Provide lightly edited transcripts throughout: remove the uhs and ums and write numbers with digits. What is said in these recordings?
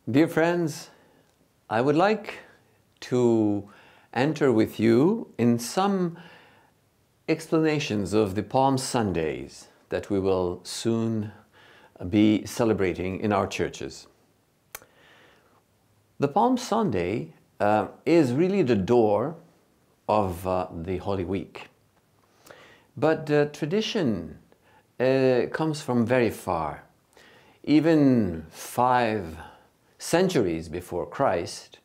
Dear friends, I would like to enter with you in some explanations of the Palm Sundays that we will soon be celebrating in our churches. The Palm Sunday is really the door of the Holy Week. But tradition comes from very far. Even 5 centuries before Christ,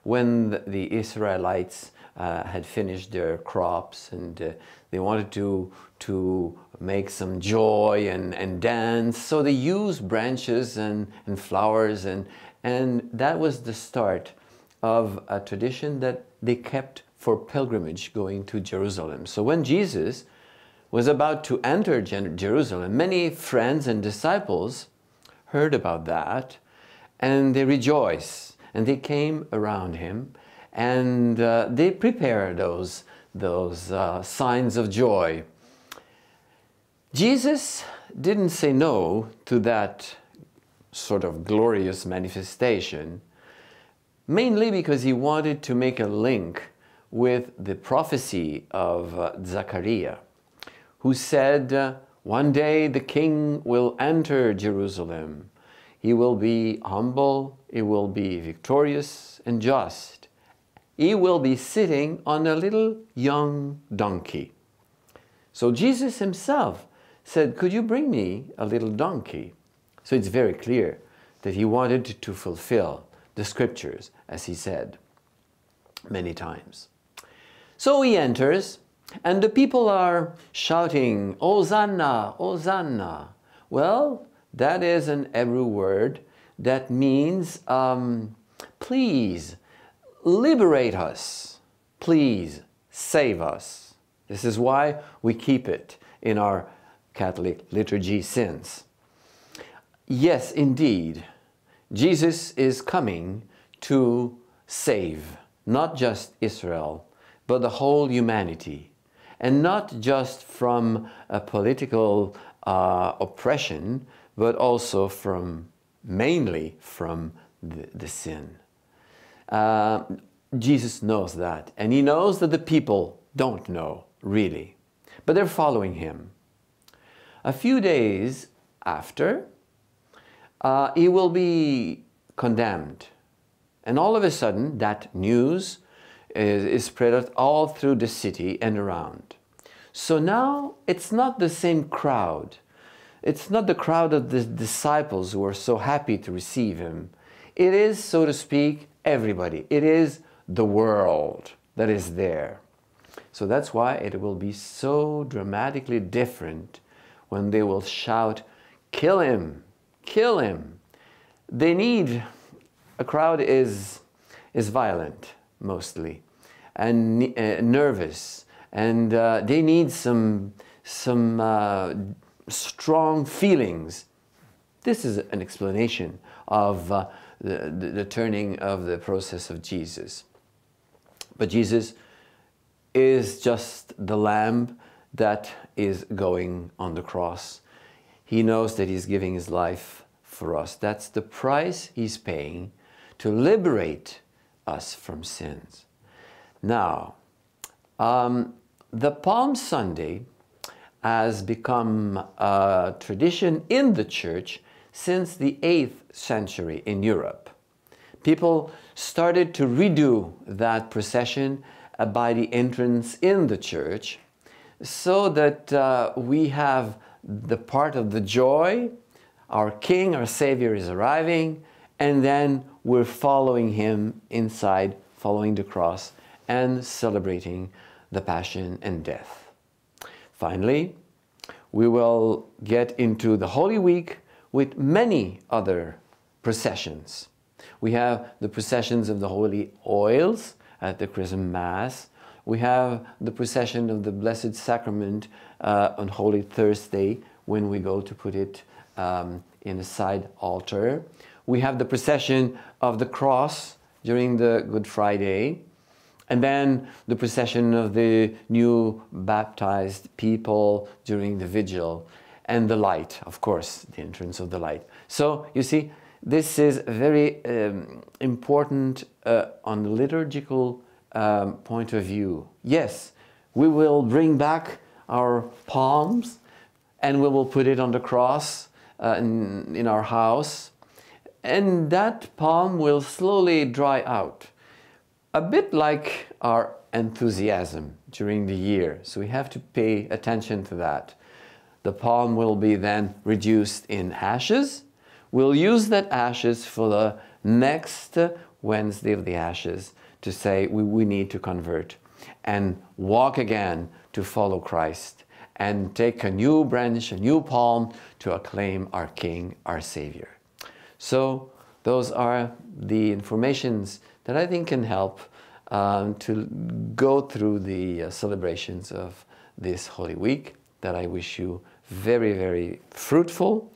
when the Israelites had finished their crops and they wanted to make some joy and dance, so they used branches and flowers, and that was the start of a tradition that they kept for pilgrimage going to Jerusalem. So when Jesus was about to enter Jerusalem, many friends and disciples heard about that, and they rejoiced, and they came around him, and they prepared those signs of joy. Jesus didn't say no to that sort of glorious manifestation, mainly because he wanted to make a link with the prophecy of Zechariah, who said, one day the king will enter Jerusalem. He will be humble, he will be victorious and just. He will be sitting on a little young donkey. So Jesus himself said, could you bring me a little donkey? So it's very clear that he wanted to fulfill the scriptures, as he said many times. So he enters, and the people are shouting, Hosanna, Hosanna. Well, that is an Hebrew word that means, please liberate us, please save us. This is why we keep it in our Catholic liturgy since. Yes, indeed, Jesus is coming to save not just Israel, but the whole humanity, and not just from a political oppression, but also mainly from the sin. Jesus knows that, and he knows that the people don't know, really, but they're following him. A few days after, he will be condemned, and all of a sudden that news is spread out all through the city and around. So now it's not the same crowd. It's not the crowd of the disciples who are so happy to receive him. It is, so to speak, everybody. It is the world that is there. So that's why it will be so dramatically different when they will shout, kill him, kill him. They need, a crowd is violent mostly, and nervous, and they need some strong feelings. This is an explanation of the turning of the process of Jesus. But Jesus is just the lamb that is going on the cross. He knows that he's giving his life for us. That's the price he's paying to liberate us from sins. Now, the Palm Sunday has become a tradition in the church since the 8th century in Europe. People started to redo that procession by the entrance in the church, so that we have the part of the joy, our King, our Savior is arriving, and then we're following him inside, following the cross and celebrating the Passion and death. Finally, we will get into the Holy Week with many other processions. We have the processions of the Holy Oils at the Chrism Mass. We have the procession of the Blessed Sacrament on Holy Thursday, when we go to put it in a side altar. We have the procession of the cross during the Good Friday. And then the procession of the new baptized people during the vigil, and the light, of course, the entrance of the light. So you see, this is very important on the liturgical point of view. Yes, we will bring back our palms and we will put it on the cross in our house, and that palm will slowly dry out, a bit like our enthusiasm during the year. So we have to pay attention to that. The palm will be then reduced in ashes. We'll use that ashes for the next Wednesday of the Ashes to say we need to convert and walk again to follow Christ and take a new branch, a new palm to acclaim our King, our Savior. So those are the informations that I think can help to go through the celebrations of this Holy Week, that I wish you very, very fruitful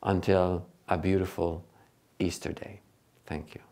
until a beautiful Easter day. Thank you.